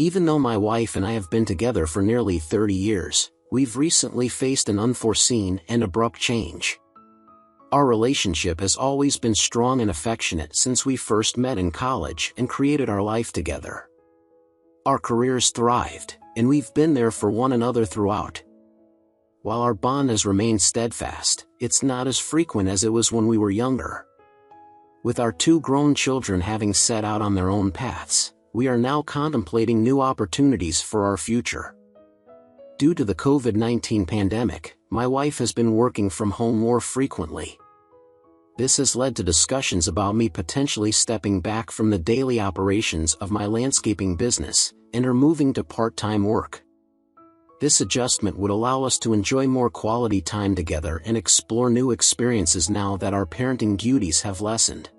Even though my wife and I have been together for nearly 30 years, we've recently faced an unforeseen and abrupt change. Our relationship has always been strong and affectionate since we first met in college and created our life together. Our careers thrived, and we've been there for one another throughout. While our bond has remained steadfast, it's not as frequent as it was when we were younger. With our two grown children having set out on their own paths, we are now contemplating new opportunities for our future. Due to the COVID-19 pandemic, my wife has been working from home more frequently. This has led to discussions about me potentially stepping back from the daily operations of my landscaping business and her moving to part-time work. This adjustment would allow us to enjoy more quality time together and explore new experiences now that our parenting duties have lessened.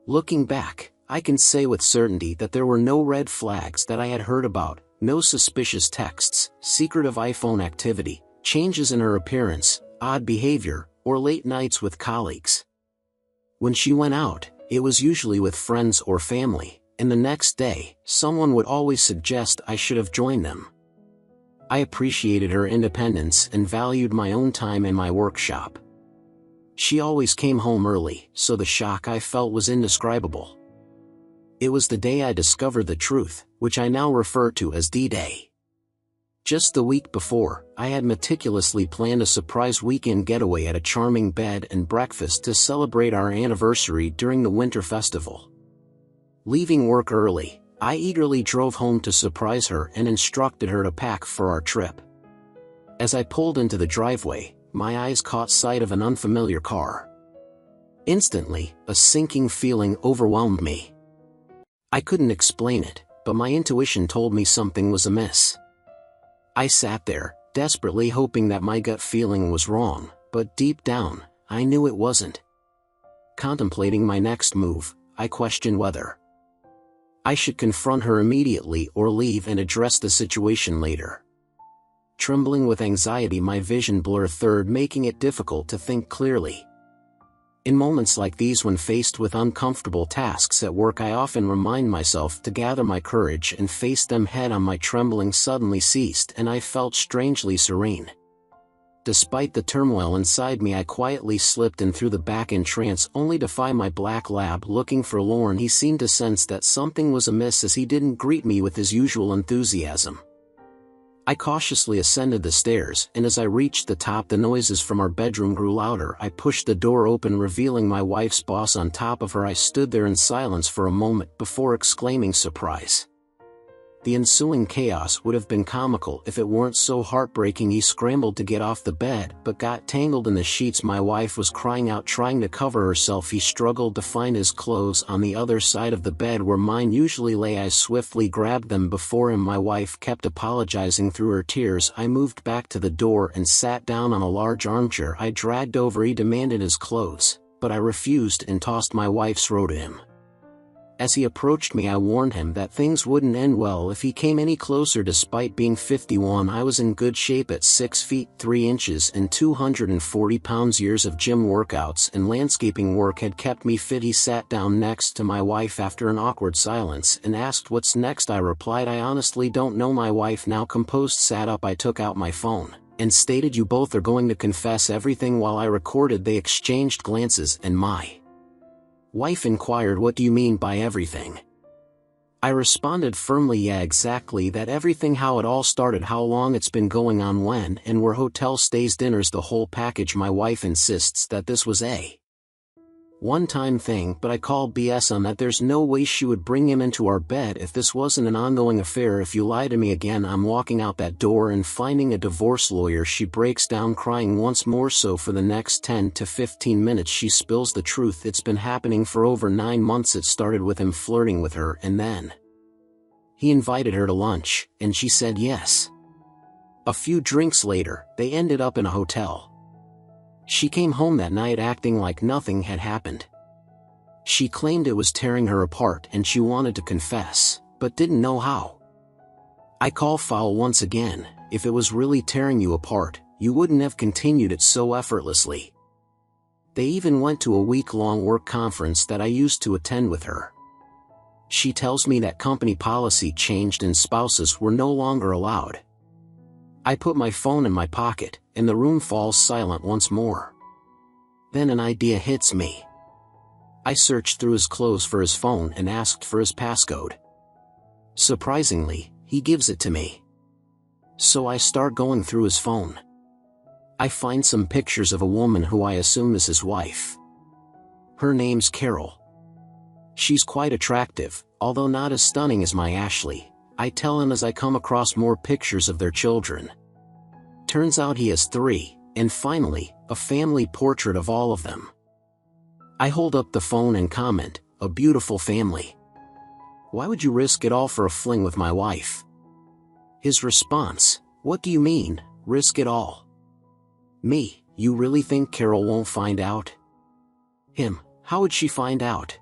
Looking back, I can say with certainty that there were no red flags that I had heard about, no suspicious texts, secretive iPhone activity, changes in her appearance, odd behavior, or late nights with colleagues. When she went out, it was usually with friends or family, and the next day, someone would always suggest I should have joined them. I appreciated her independence and valued my own time in my workshop. She always came home early, so the shock I felt was indescribable. It was the day I discovered the truth, which I now refer to as D-Day. Just the week before, I had meticulously planned a surprise weekend getaway at a charming bed and breakfast to celebrate our anniversary during the Winter Festival. Leaving work early, I eagerly drove home to surprise her and instructed her to pack for our trip. As I pulled into the driveway, my eyes caught sight of an unfamiliar car. Instantly, a sinking feeling overwhelmed me. I couldn't explain it, but my intuition told me something was amiss. I sat there, desperately hoping that my gut feeling was wrong, but deep down, I knew it wasn't. Contemplating my next move, I questioned whether I should confront her immediately or leave and address the situation later. Trembling with anxiety, my vision blurred, making it difficult to think clearly. In moments like these, when faced with uncomfortable tasks at work, I often remind myself to gather my courage and face them head on. My trembling suddenly ceased and I felt strangely serene. Despite the turmoil inside me, I quietly slipped in through the back entrance, only to find my black lab looking forlorn. He seemed to sense that something was amiss as he didn't greet me with his usual enthusiasm. I cautiously ascended the stairs, and as I reached the top, the noises from our bedroom grew louder. I pushed the door open, revealing my wife's boss on top of her. I stood there in silence for a moment before exclaiming surprise. The ensuing chaos would have been comical if it weren't so heartbreaking. He scrambled to get off the bed, but got tangled in the sheets. My wife was crying out, trying to cover herself. He struggled to find his clothes on the other side of the bed where mine usually lay. I swiftly grabbed them before him. My wife kept apologizing through her tears. I moved back to the door and sat down on a large armchair I dragged over. He demanded his clothes, but I refused and tossed my wife's robe to him. As he approached me, I warned him that things wouldn't end well if he came any closer. Despite being 51, I was in good shape at 6 feet 3 inches and 240 pounds. Years of gym workouts and landscaping work had kept me fit. He sat down next to my wife after an awkward silence and asked, "What's next?" I replied, "I honestly don't know." My wife, now composed, sat up. I took out my phone and stated, "You both are going to confess everything?" While I recorded, they exchanged glances, and my wife inquired, "What do you mean by everything?" I responded firmly, "Yeah, exactly that, everything. How it all started, how long it's been going on, when and where, hotel stays, dinners, the whole package." My wife insists that this was a one-time thing, but I call BS on that. There's no way she would bring him into our bed if this wasn't an ongoing affair. "If you lie to me again, I'm walking out that door and finding a divorce lawyer." She breaks down, crying once more. So for the next 10 to 15 minutes she spills the truth. It's been happening for over 9 months. It started with him flirting with her, and then he invited her to lunch, and she said yes. A few drinks later, they ended up in a hotel. She came home that night acting like nothing had happened. She claimed it was tearing her apart and she wanted to confess, but didn't know how. I call foul once again. If it was really tearing you apart, you wouldn't have continued it so effortlessly. They even went to a week-long work conference that I used to attend with her. She tells me that company policy changed and spouses were no longer allowed. I put my phone in my pocket, and the room falls silent once more. Then an idea hits me. I searched through his clothes for his phone and asked for his passcode. Surprisingly, he gives it to me. So I start going through his phone. I find some pictures of a woman who I assume is his wife. Her name's Carol. She's quite attractive, although not as stunning as my Ashley, I tell him as I come across more pictures of their children. Turns out he has 3, and finally, a family portrait of all of them. I hold up the phone and comment, "A beautiful family. Why would you risk it all for a fling with my wife?" His response, "What do you mean, risk it all?" Me, "You really think Carol won't find out?" Him, "How would she find out?"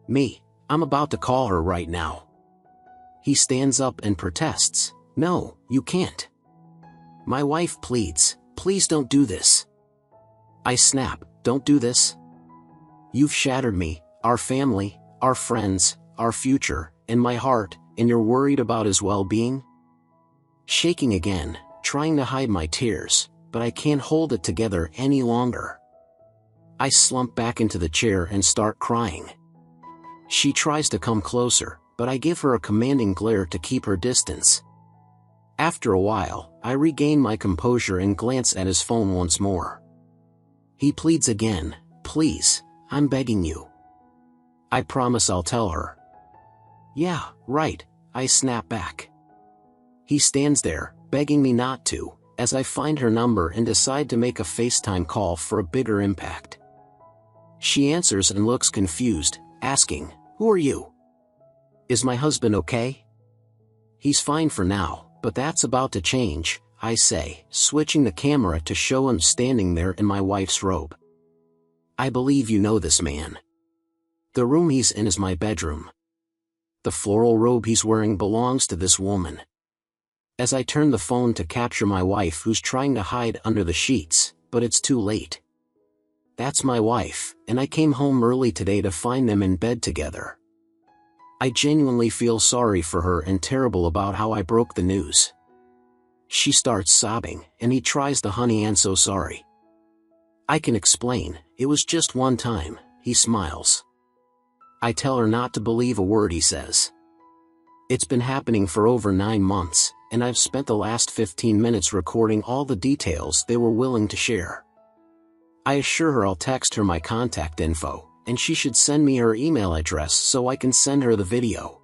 Me, "I'm about to call her right now." He stands up and protests, "No, you can't." My wife pleads, "Please don't do this." I snap, "Don't do this? You've shattered me, our family, our friends, our future, and my heart, and you're worried about his well-being?" Shaking again, trying to hide my tears, but I can't hold it together any longer. I slump back into the chair and start crying. She tries to come closer, but I give her a commanding glare to keep her distance. After a while, I regain my composure and glance at his phone once more. He pleads again, "Please, I'm begging you." I promise I'll tell her. "Yeah, right," I snap back. He stands there, begging me not to, as I find her number and decide to make a FaceTime call for a bigger impact. She answers and looks confused, asking, "Who are you? Is my husband okay?" "He's fine for now, but that's about to change," I say, switching the camera to show him standing there in my wife's robe. "I believe you know this man. The room he's in is my bedroom. The floral robe he's wearing belongs to this woman." As I turn the phone to capture my wife who's trying to hide under the sheets, but it's too late. That's my wife, and I came home early today to find them in bed together. I genuinely feel sorry for her and terrible about how I broke the news. She starts sobbing, and he tries the "Honey, I'm so sorry." I can explain, "It was just one time," he smiles. I tell her not to believe a word he says. It's been happening for over 9 months, and I've spent the last 15 minutes recording all the details they were willing to share. I assure her I'll text her my contact info, and she should send me her email address so I can send her the video.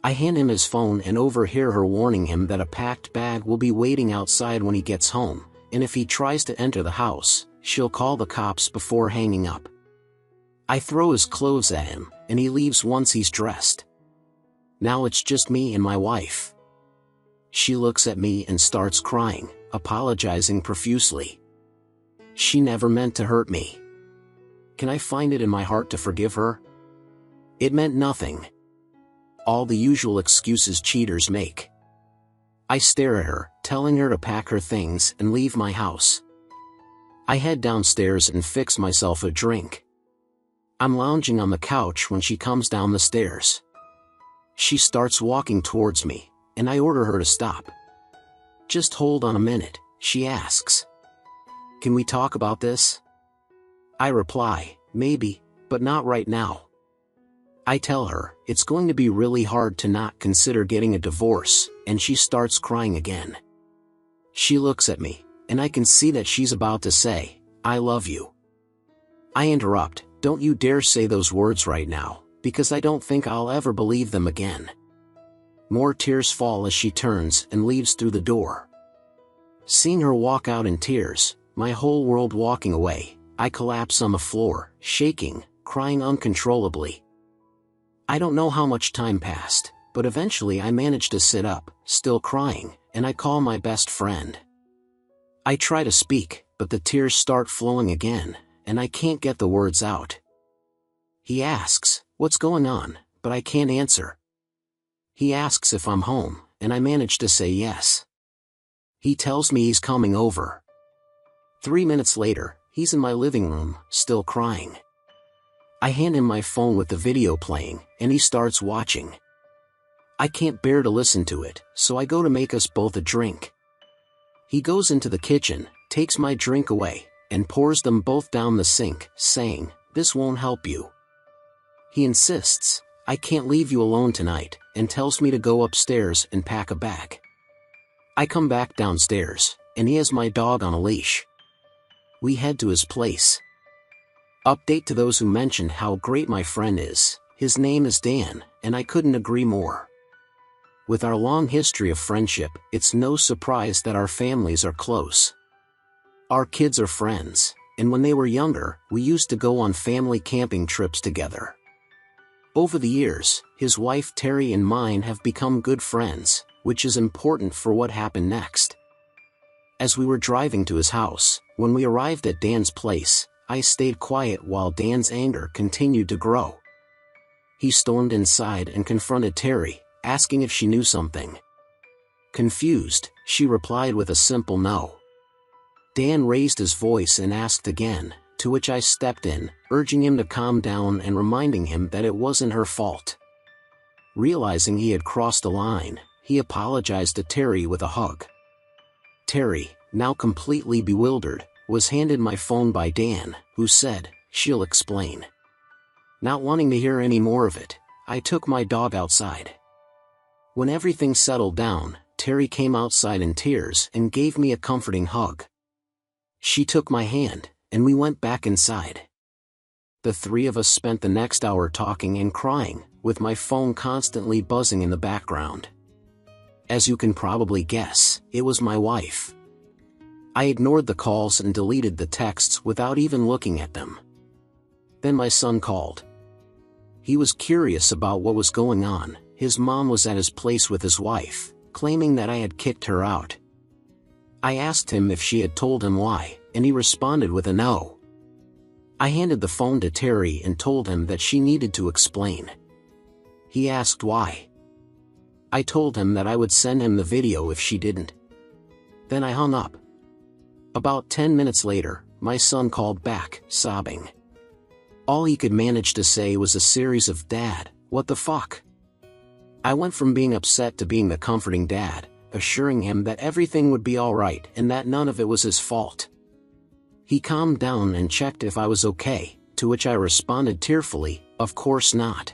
I hand him his phone and overhear her warning him that a packed bag will be waiting outside when he gets home, and if he tries to enter the house, she'll call the cops before hanging up. I throw his clothes at him, and he leaves once he's dressed. Now it's just me and my wife. She looks at me and starts crying, apologizing profusely. She never meant to hurt me. Can I find it in my heart to forgive her? It meant nothing. All the usual excuses cheaters make. I stare at her, telling her to pack her things and leave my house. I head downstairs and fix myself a drink. I'm lounging on the couch when she comes down the stairs. She starts walking towards me, and I order her to stop. "Just hold on a minute," she asks. "Can we talk about this?" I reply, "Maybe, but not right now." I tell her, it's going to be really hard to not consider getting a divorce, and she starts crying again. She looks at me, and I can see that she's about to say, "I love you." I interrupt, "Don't you dare say those words right now, because I don't think I'll ever believe them again." More tears fall as she turns and leaves through the door. Seeing her walk out in tears, my whole world walking away, I collapse on the floor, shaking, crying uncontrollably. I don't know how much time passed, but eventually I managed to sit up, still crying, and I call my best friend. I try to speak, but the tears start flowing again, and I can't get the words out. He asks, "What's going on?" but I can't answer. He asks if I'm home, and I manage to say yes. He tells me he's coming over. 3 minutes later, he's in my living room, still crying. I hand him my phone with the video playing, and he starts watching. I can't bear to listen to it, so I go to make us both a drink. He goes into the kitchen, takes my drink away, and pours them both down the sink, saying, "This won't help you." He insists, "I can't leave you alone tonight," and tells me to go upstairs and pack a bag. I come back downstairs, and he has my dog on a leash. We head to his place. Update to those who mentioned how great my friend is: his name is Dan, and I couldn't agree more. With our long history of friendship, it's no surprise that our families are close. Our kids are friends, and when they were younger, we used to go on family camping trips together. Over the years, his wife Terry and mine have become good friends, which is important for what happened next. As we were driving to his house, when we arrived at Dan's place, I stayed quiet while Dan's anger continued to grow. He stormed inside and confronted Terry, asking if she knew something. Confused, she replied with a simple no. Dan raised his voice and asked again, to which I stepped in, urging him to calm down and reminding him that it wasn't her fault. Realizing he had crossed a line, he apologized to Terry with a hug. Terry, now completely bewildered, was handed my phone by Dan, who said, "She'll explain." Not wanting to hear any more of it, I took my dog outside. When everything settled down, Terry came outside in tears and gave me a comforting hug. She took my hand, and we went back inside. The three of us spent the next hour talking and crying, with my phone constantly buzzing in the background. As you can probably guess, it was my wife. I ignored the calls and deleted the texts without even looking at them. Then my son called. He was curious about what was going on. His mom was at his place with his wife, claiming that I had kicked her out. I asked him if she had told him why, and he responded with a no. I handed the phone to Terry and told him that she needed to explain. He asked why. I told him that I would send him the video if she didn't. Then I hung up. About 10 minutes later, my son called back, sobbing. All he could manage to say was a series of "Dad, what the fuck?" I went from being upset to being the comforting dad, assuring him that everything would be alright and that none of it was his fault. He calmed down and checked if I was okay, to which I responded tearfully, "Of course not."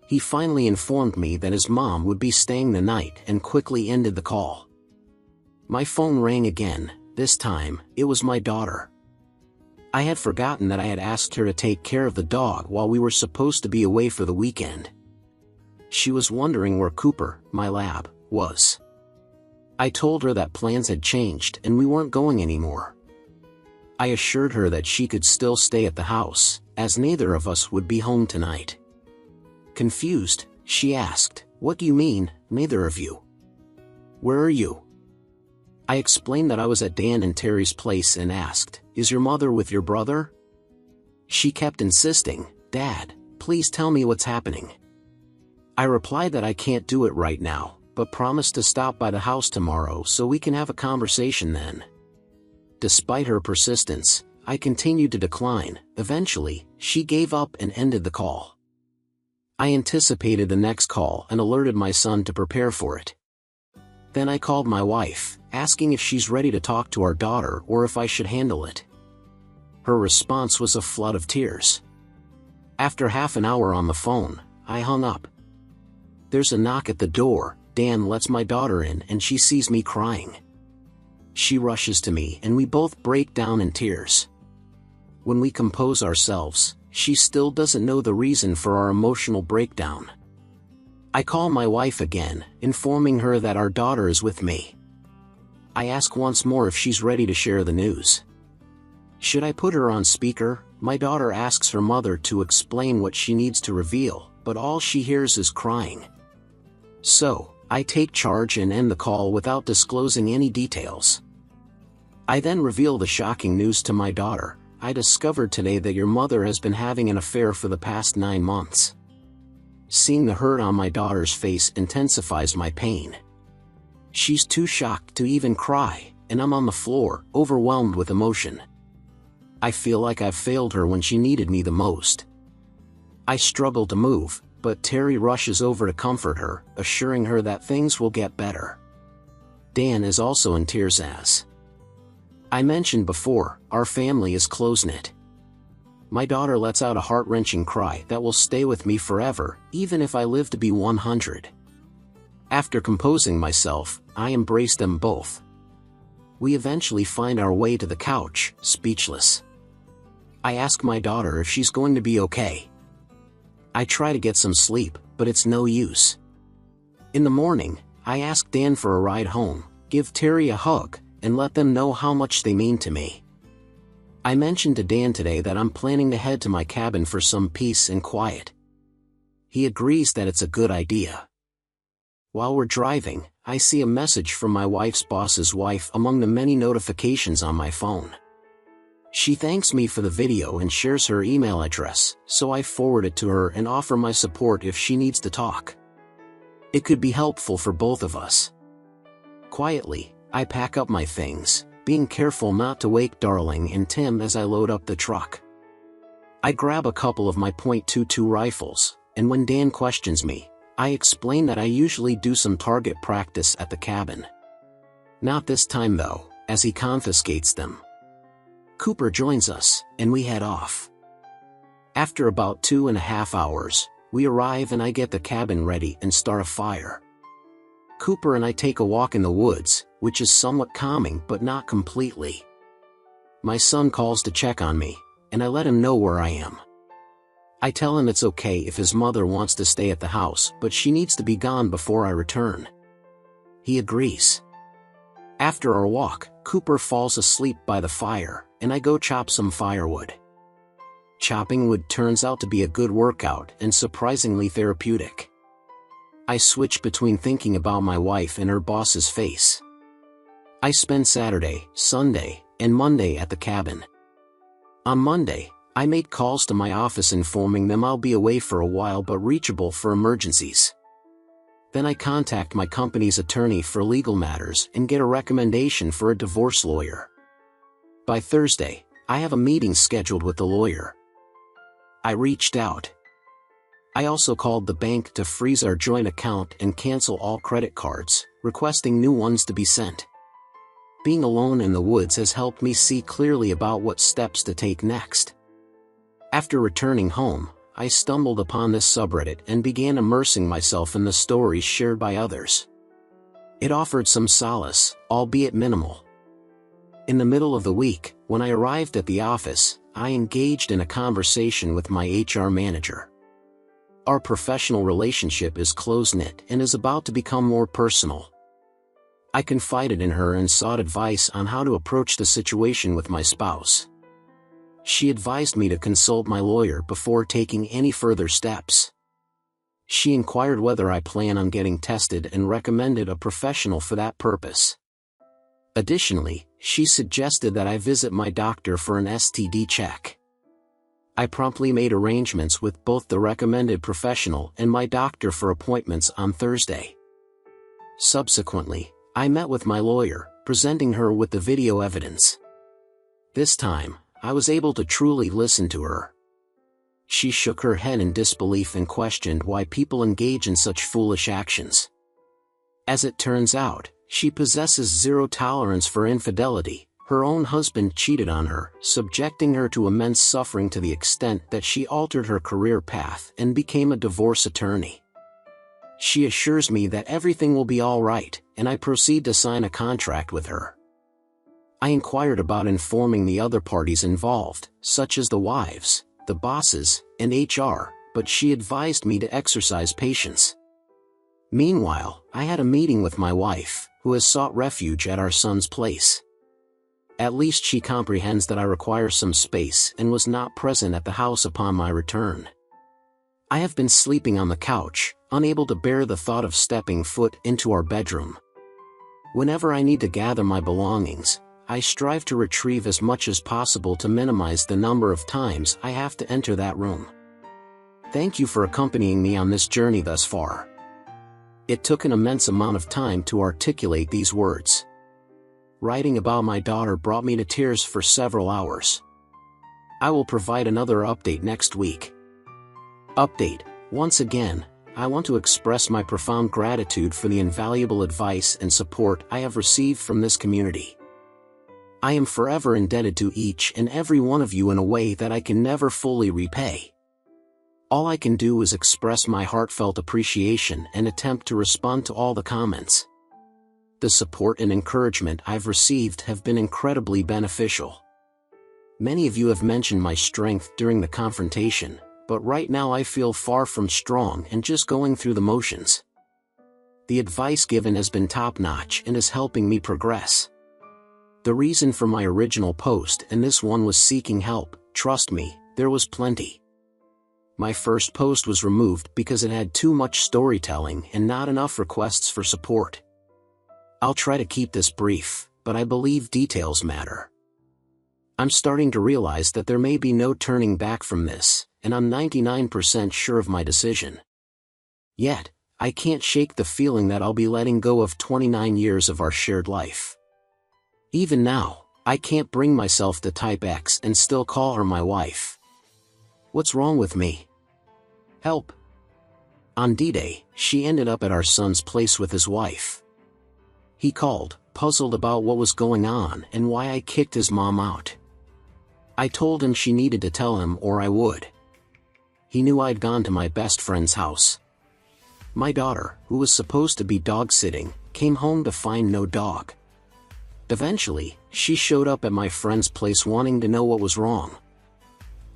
He finally informed me that his mom would be staying the night and quickly ended the call. My phone rang again. This time, it was my daughter. I had forgotten that I had asked her to take care of the dog while we were supposed to be away for the weekend. She was wondering where Cooper, my lab, was. I told her that plans had changed and we weren't going anymore. I assured her that she could still stay at the house, as neither of us would be home tonight. Confused, she asked, "What do you mean, neither of you? Where are you?" I explained that I was at Dan and Terry's place and asked, "Is your mother with your brother?" She kept insisting, "Dad, please tell me what's happening." I replied that I can't do it right now, but promised to stop by the house tomorrow so we can have a conversation then. Despite her persistence, I continued to decline. Eventually, she gave up and ended the call. I anticipated the next call and alerted my son to prepare for it. Then I called my wife, asking if she's ready to talk to our daughter or if I should handle it. Her response was a flood of tears. After half an hour on the phone, I hung up. There's a knock at the door. Dan lets my daughter in and she sees me crying. She rushes to me and we both break down in tears. When we compose ourselves, she still doesn't know the reason for our emotional breakdown. I call my wife again, informing her that our daughter is with me. I ask once more if she's ready to share the news. Should I put her on speaker? My daughter asks her mother to explain what she needs to reveal, but all she hears is crying. So, I take charge and end the call without disclosing any details. I then reveal the shocking news to my daughter. "I discovered today that your mother has been having an affair for the past 9 months. Seeing the hurt on my daughter's face intensifies my pain. She's too shocked to even cry, and I'm on the floor, overwhelmed with emotion. I feel like I've failed her when she needed me the most. I struggle to move, but Terry rushes over to comfort her, assuring her that things will get better. Dan is also in tears as I mentioned before, our family is close-knit. My daughter lets out a heart-wrenching cry that will stay with me forever, even if I live to be 100. After composing myself, I embrace them both. We eventually find our way to the couch, speechless. I ask my daughter if she's going to be okay. I try to get some sleep, but it's no use. In the morning, I ask Dan for a ride home, give Terry a hug, and let them know how much they mean to me. I mentioned to Dan today that I'm planning to head to my cabin for some peace and quiet. He agrees that it's a good idea. While we're driving, I see a message from my wife's boss's wife among the many notifications on my phone. She thanks me for the video and shares her email address, so I forward it to her and offer my support if she needs to talk. It could be helpful for both of us. Quietly, I pack up my things, being careful not to wake Darling and Tim as I load up the truck. I grab a couple of my .22 rifles, and when Dan questions me, I explain that I usually do some target practice at the cabin. Not this time though, as he confiscates them. Cooper joins us, and we head off. After about 2.5 hours, we arrive and I get the cabin ready and start a fire. Cooper and I take a walk in the woods, which is somewhat calming but not completely. My son calls to check on me, and I let him know where I am. I tell him it's okay if his mother wants to stay at the house, but she needs to be gone before I return. He agrees. After our walk, Cooper falls asleep by the fire, and I go chop some firewood. Chopping wood turns out to be a good workout and surprisingly therapeutic. I switch between thinking about my wife and her boss's face. I spend Saturday, Sunday, and Monday at the cabin. On Monday, I make calls to my office informing them I'll be away for a while but reachable for emergencies. Then I contact my company's attorney for legal matters and get a recommendation for a divorce lawyer. By Thursday, I have a meeting scheduled with the lawyer. I reached out. I also called the bank to freeze our joint account and cancel all credit cards, requesting new ones to be sent. Being alone in the woods has helped me see clearly about what steps to take next. After returning home, I stumbled upon this subreddit and began immersing myself in the stories shared by others. It offered some solace, albeit minimal. In the middle of the week, when I arrived at the office, I engaged in a conversation with my HR manager. Our professional relationship is close-knit and is about to become more personal. I confided in her and sought advice on how to approach the situation with my spouse. She advised me to consult my lawyer before taking any further steps. She inquired whether I plan on getting tested and recommended a professional for that purpose. Additionally, she suggested that I visit my doctor for an STD check. I promptly made arrangements with both the recommended professional and my doctor for appointments on Thursday. Subsequently, I met with my lawyer, presenting her with the video evidence. This time, I was able to truly listen to her. She shook her head in disbelief and questioned why people engage in such foolish actions. As it turns out, she possesses zero tolerance for infidelity. Her own husband cheated on her, subjecting her to immense suffering to the extent that she altered her career path and became a divorce attorney. She assures me that everything will be all right, and I proceed to sign a contract with her. I inquired about informing the other parties involved, such as the wives, the bosses, and HR, but she advised me to exercise patience. Meanwhile, I had a meeting with my wife, who has sought refuge at our son's place. At least she comprehends that I require some space and was not present at the house upon my return. I have been sleeping on the couch, unable to bear the thought of stepping foot into our bedroom. Whenever I need to gather my belongings, I strive to retrieve as much as possible to minimize the number of times I have to enter that room. Thank you for accompanying me on this journey thus far. It took an immense amount of time to articulate these words. Writing about my daughter brought me to tears for several hours. I will provide another update next week. Update. Once again, I want to express my profound gratitude for the invaluable advice and support I have received from this community. I am forever indebted to each and every one of you in a way that I can never fully repay. All I can do is express my heartfelt appreciation and attempt to respond to all the comments. The support and encouragement I've received have been incredibly beneficial. Many of you have mentioned my strength during the confrontation, but right now I feel far from strong and just going through the motions. The advice given has been top-notch and is helping me progress. The reason for my original post and this one was seeking help. Trust me, there was plenty. My first post was removed because it had too much storytelling and not enough requests for support. I'll try to keep this brief, but I believe details matter. I'm starting to realize that there may be no turning back from this, and I'm 99% sure of my decision. Yet, I can't shake the feeling that I'll be letting go of 29 years of our shared life. Even now, I can't bring myself to type X and still call her my wife. What's wrong with me? Help. On D-Day, she ended up at our son's place with his wife. He called, puzzled about what was going on and why I kicked his mom out. I told him she needed to tell him or I would. He knew I'd gone to my best friend's house. My daughter, who was supposed to be dog-sitting, came home to find no dog. Eventually, she showed up at my friend's place wanting to know what was wrong.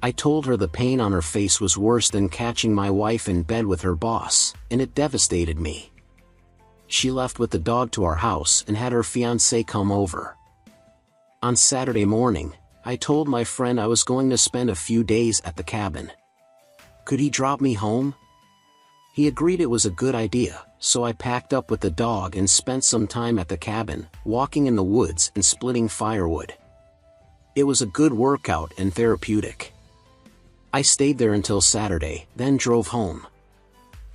I told her the pain on her face was worse than catching my wife in bed with her boss, and it devastated me. She left with the dog to our house and had her fiancé come over. On Saturday morning, I told my friend I was going to spend a few days at the cabin. Could he drop me home? He agreed it was a good idea, so I packed up with the dog and spent some time at the cabin, walking in the woods and splitting firewood. It was a good workout and therapeutic. I stayed there until Saturday, then drove home.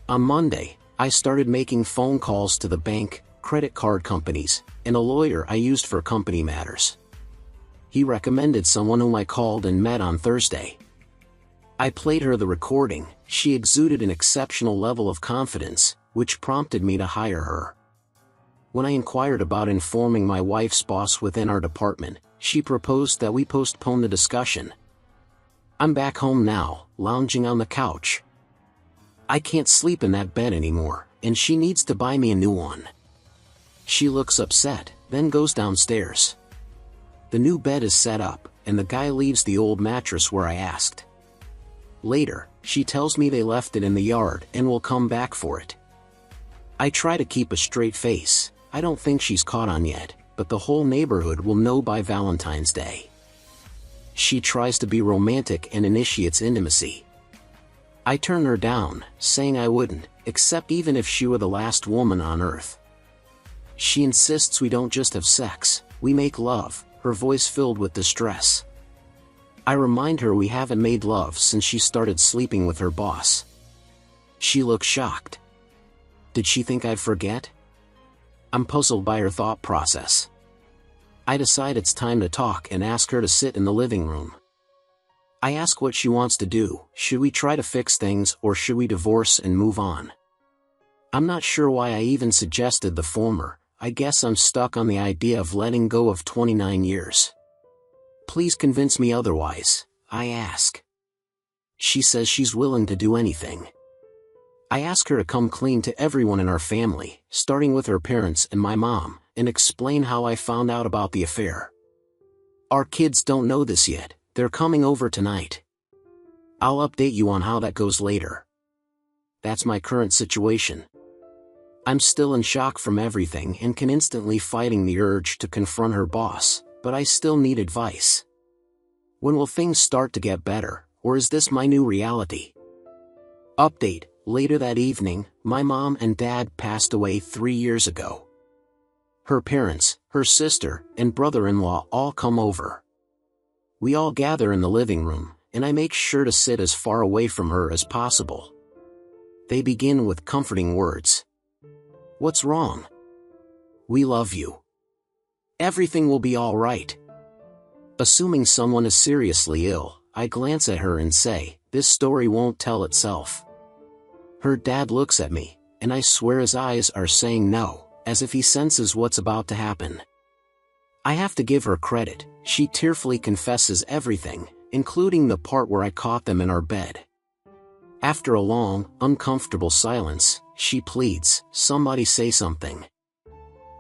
On Monday, I started making phone calls to the bank, credit card companies, and a lawyer I used for company matters. He recommended someone whom I called and met on Thursday. I played her the recording. She exuded an exceptional level of confidence, which prompted me to hire her. When I inquired about informing my wife's boss within our department, she proposed that we postpone the discussion. I'm back home now, lounging on the couch. I can't sleep in that bed anymore, and she needs to buy me a new one. She looks upset, then goes downstairs. The new bed is set up, and the guy leaves the old mattress where I asked. Later, she tells me they left it in the yard and will come back for it. I try to keep a straight face. I don't think she's caught on yet, but the whole neighborhood will know by Valentine's Day. She tries to be romantic and initiates intimacy. I turn her down, saying I wouldn't, except even if she were the last woman on earth. She insists we don't just have sex, we make love, her voice filled with distress. I remind her we haven't made love since she started sleeping with her boss. She looks shocked. Did she think I'd forget? I'm puzzled by her thought process. I decide it's time to talk and ask her to sit in the living room. I ask what she wants to do. Should we try to fix things or should we divorce and move on? I'm not sure why I even suggested the former. I guess I'm stuck on the idea of letting go of 29 years. Please convince me otherwise, I ask. She says she's willing to do anything. I ask her to come clean to everyone in our family, starting with her parents and my mom, and explain how I found out about the affair. Our kids don't know this yet, they're coming over tonight. I'll update you on how that goes later. That's my current situation. I'm still in shock from everything and can instantly fighting the urge to confront her boss, but I still need advice. When will things start to get better, or is this my new reality? Update. Later that evening, my mom and dad passed away 3 years ago. Her parents, her sister, and brother-in-law all come over. We all gather in the living room, and I make sure to sit as far away from her as possible. They begin with comforting words. What's wrong? We love you. Everything will be all right. Assuming someone is seriously ill, I glance at her and say, this story won't tell itself. Her dad looks at me, and I swear his eyes are saying no, as if he senses what's about to happen. I have to give her credit, she tearfully confesses everything, including the part where I caught them in our bed. After a long, uncomfortable silence, she pleads, "Somebody say something."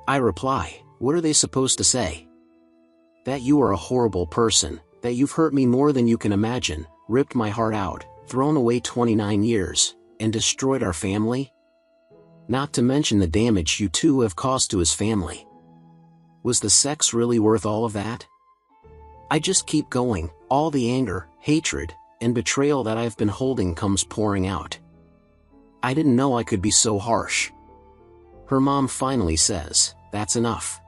I reply, "What are they supposed to say? That you are a horrible person, that you've hurt me more than you can imagine, ripped my heart out, thrown away 29 years, and destroyed our family? Not to mention the damage you two have caused to his family. Was the sex really worth all of that?" I just keep going, all the anger, hatred, and betrayal that I've been holding comes pouring out. I didn't know I could be so harsh. Her mom finally says, "That's enough."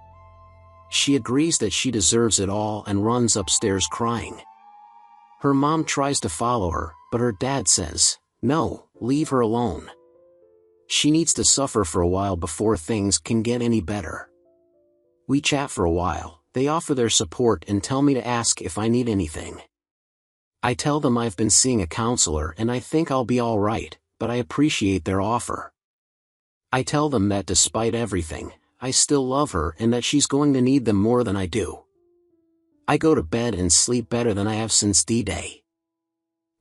She agrees that she deserves it all and runs upstairs crying. Her mom tries to follow her, but her dad says, "No, leave her alone. She needs to suffer for a while before things can get any better." We chat for a while, they offer their support and tell me to ask if I need anything. I tell them I've been seeing a counselor and I think I'll be all right, but I appreciate their offer. I tell them that despite everything, I still love her and that she's going to need them more than I do. I go to bed and sleep better than I have since D-Day.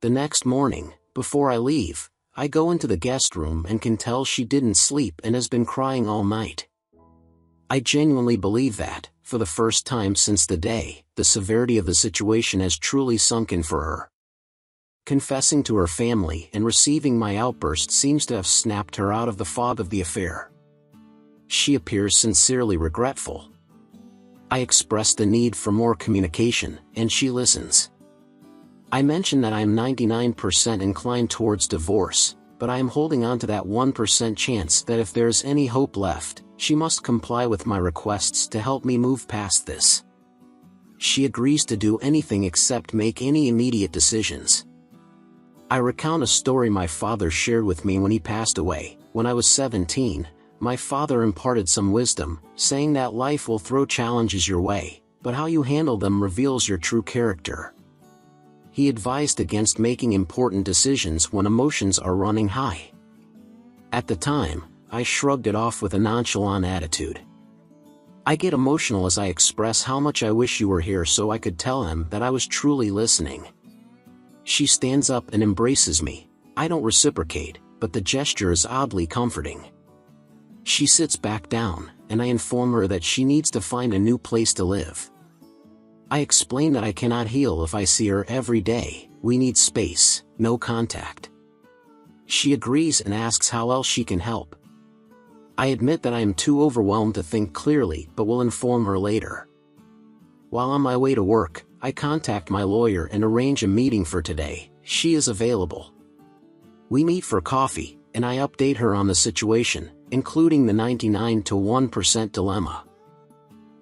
The next morning, before I leave, I go into the guest room and can tell she didn't sleep and has been crying all night. I genuinely believe that, for the first time since the day, the severity of the situation has truly sunk in for her. Confessing to her family and receiving my outburst seems to have snapped her out of the fog of the affair. She appears sincerely regretful. I express the need for more communication, and she listens. I mention that I am 99% inclined towards divorce, but I am holding on to that 1% chance that if there is any hope left, she must comply with my requests to help me move past this. She agrees to do anything except make any immediate decisions. I recount a story my father shared with me when he passed away. When I was 17, my father imparted some wisdom, saying that life will throw challenges your way, but how you handle them reveals your true character. He advised against making important decisions when emotions are running high. At the time, I shrugged it off with a nonchalant attitude. I get emotional as I express how much I wish you were here so I could tell him that I was truly listening. She stands up and embraces me. I don't reciprocate, but the gesture is oddly comforting. She sits back down, and I inform her that she needs to find a new place to live. I explain that I cannot heal if I see her every day, we need space, no contact. She agrees and asks how else she can help. I admit that I am too overwhelmed to think clearly but will inform her later. While on my way to work, I contact my lawyer and arrange a meeting for today. She is available. We meet for coffee, and I update her on the situation, including the 99% dilemma.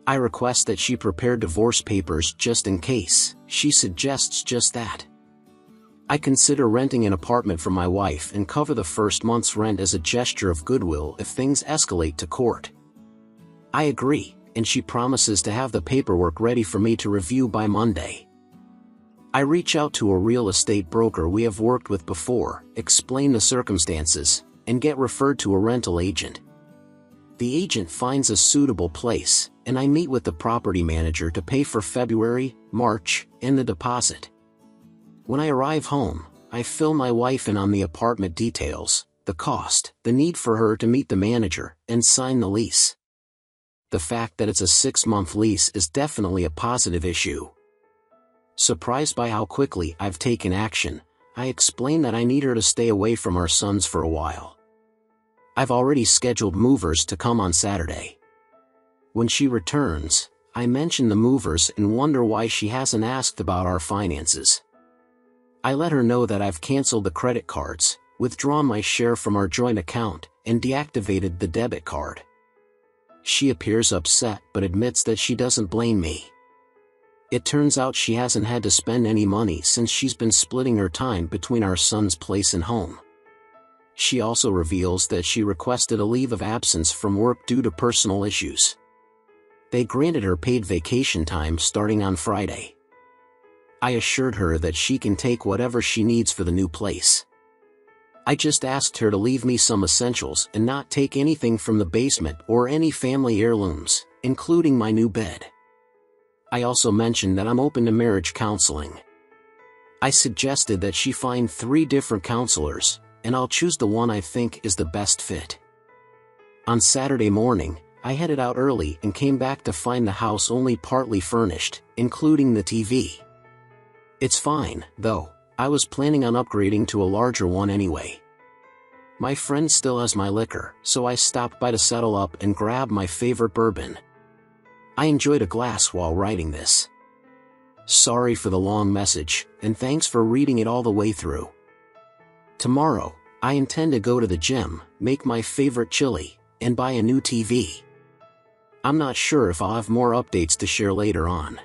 I request that she prepare divorce papers just in case. She suggests just that. I consider renting an apartment for my wife and cover the first month's rent as a gesture of goodwill if things escalate to court. I agree, and she promises to have the paperwork ready for me to review by Monday. I reach out to a real estate broker we have worked with before, explain the circumstances, and get referred to a rental agent. The agent finds a suitable place, and I meet with the property manager to pay for February, March, and the deposit. When I arrive home, I fill my wife in on the apartment details, the cost, the need for her to meet the manager, and sign the lease. The fact that it's a 6-month lease is definitely a positive issue. Surprised by how quickly I've taken action, I explain that I need her to stay away from our sons for a while. I've already scheduled movers to come on Saturday. When she returns, I mention the movers and wonder why she hasn't asked about our finances. I let her know that I've canceled the credit cards, withdrawn my share from our joint account, and deactivated the debit card. She appears upset but admits that she doesn't blame me. It turns out she hasn't had to spend any money since she's been splitting her time between our son's place and home. She also reveals that she requested a leave of absence from work due to personal issues. They granted her paid vacation time starting on Friday. I assured her that she can take whatever she needs for the new place. I just asked her to leave me some essentials and not take anything from the basement or any family heirlooms, including my new bed. I also mentioned that I'm open to marriage counseling. I suggested that she find 3 different counselors, and I'll choose the one I think is the best fit. On Saturday morning, I headed out early and came back to find the house only partly furnished, including the TV. It's fine, though. I was planning on upgrading to a larger one anyway. My friend still has my liquor, so I stopped by to settle up and grab my favorite bourbon. I enjoyed a glass while writing this. Sorry for the long message, and thanks for reading it all the way through. Tomorrow, I intend to go to the gym, make my favorite chili, and buy a new TV. I'm not sure if I'll have more updates to share later on.